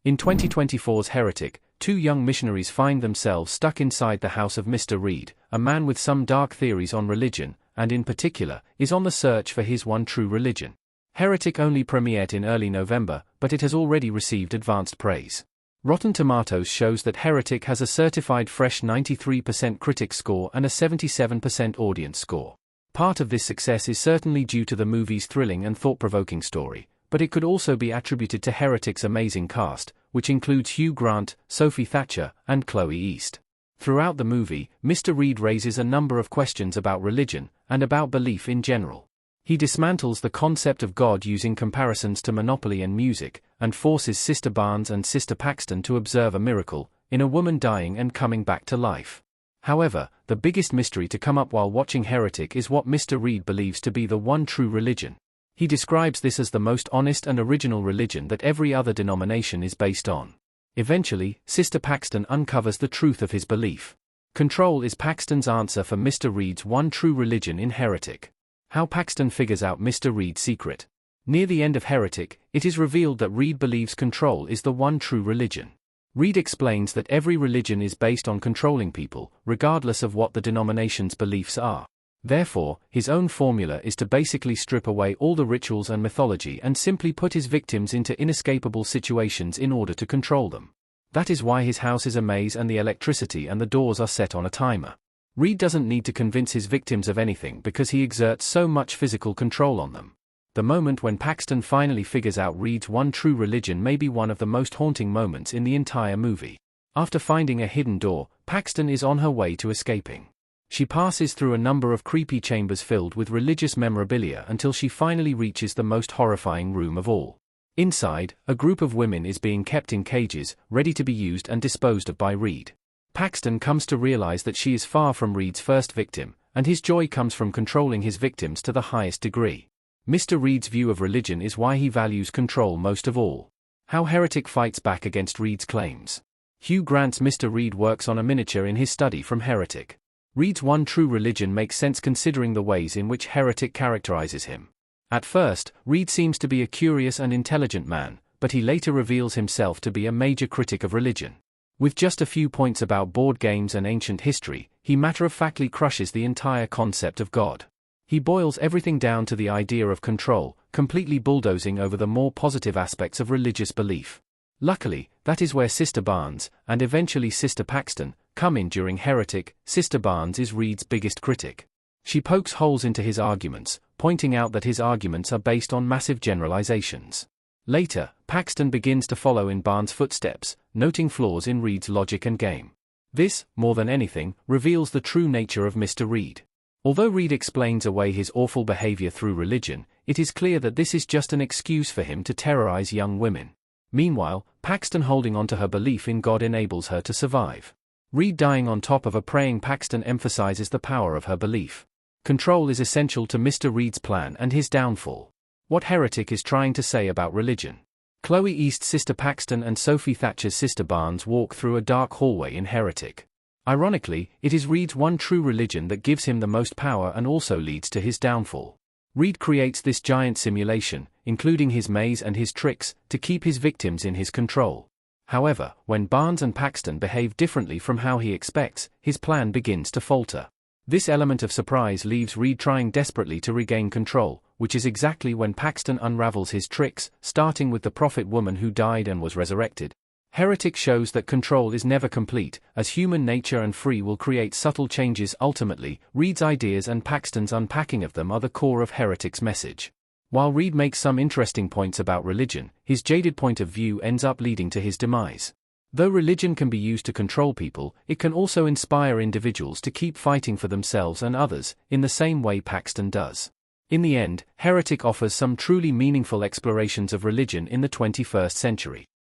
In 2024's Heretic, two young missionaries find themselves stuck inside the house of Mr. Reed, a man with some dark theories on religion, and in particular, is on the search for his one true religion. Heretic only premiered in early November, but it has already received advanced praise. Rotten Tomatoes shows that Heretic has a certified fresh 93% critic score and a 77% audience score. Part of this success is certainly due to the movie's thrilling and thought-provoking story, but it could also be attributed to Heretic's amazing cast, which includes Hugh Grant, Sophie Thatcher, and Chloe East. Throughout the movie, Mr. Reed raises a number of questions about religion, and about belief in general. He dismantles the concept of God using comparisons to Monopoly and music, and forces Sister Barnes and Sister Paxton to observe a miracle, in a woman dying and coming back to life. However, the biggest mystery to come up while watching Heretic is what Mr. Reed believes to be the one true religion. He describes this as the most honest and original religion that every other denomination is based on. Eventually, Sister Paxton uncovers the truth of his belief. Control is Paxton's answer for Mr. Reed's one true religion in Heretic. How Paxton figures out Mr. Reed's secret. Near the end of Heretic, it is revealed that Reed believes control is the one true religion. Reed explains that every religion is based on controlling people, regardless of what the denomination's beliefs are. Therefore, his own formula is to basically strip away all the rituals and mythology and simply put his victims into inescapable situations in order to control them. That is why his house is a maze and the electricity and the doors are set on a timer. Reed doesn't need to convince his victims of anything because he exerts so much physical control on them. The moment when Paxton finally figures out Reed's one true religion may be one of the most haunting moments in the entire movie. After finding a hidden door, Paxton is on her way to escaping. She passes through a number of creepy chambers filled with religious memorabilia until she finally reaches the most horrifying room of all. Inside, a group of women is being kept in cages, ready to be used and disposed of by Reed. Paxton comes to realize that she is far from Reed's first victim, and his joy comes from controlling his victims to the highest degree. Mr. Reed's view of religion is why he values control most of all. How Heretic fights back against Reed's claims. Hugh Grant's Mr. Reed works on a miniature in his study from Heretic. Reed's one true religion makes sense considering the ways in which Heretic characterizes him. At first, Reed seems to be a curious and intelligent man, but he later reveals himself to be a major critic of religion. With just a few points about board games and ancient history, he matter-of-factly crushes the entire concept of God. He boils everything down to the idea of control, completely bulldozing over the more positive aspects of religious belief. Luckily, that is where Sister Barnes, and eventually Sister Paxton, come in during Heretic. Sister Barnes is Reed's biggest critic. She pokes holes into his arguments, pointing out that his arguments are based on massive generalizations. Later, Paxton begins to follow in Barnes' footsteps, noting flaws in Reed's logic and game. This, more than anything, reveals the true nature of Mr. Reed. Although Reed explains away his awful behavior through religion, it is clear that this is just an excuse for him to terrorize young women. Meanwhile, Paxton holding on to her belief in God enables her to survive. Reed dying on top of a praying Paxton emphasizes the power of her belief. Control is essential to Mr. Reed's plan and his downfall. What Heretic is trying to say about religion. Chloe East's Sister Paxton and Sophie Thatcher's Sister Barnes walk through a dark hallway in Heretic. Ironically, it is Reed's one true religion that gives him the most power and also leads to his downfall. Reed creates this giant simulation, including his maze and his tricks, to keep his victims in his control. However, when Barnes and Paxton behave differently from how he expects, his plan begins to falter. This element of surprise leaves Reed trying desperately to regain control, which is exactly when Paxton unravels his tricks, starting with the prophet woman who died and was resurrected. Heretic shows that control is never complete, as human nature and free will create subtle changes. Ultimately, Reed's ideas and Paxton's unpacking of them are the core of Heretic's message. While Reed makes some interesting points about religion, his jaded point of view ends up leading to his demise. Though religion can be used to control people, it can also inspire individuals to keep fighting for themselves and others, in the same way Paxton does. In the end, Heretic offers some truly meaningful explorations of religion in the 21st century.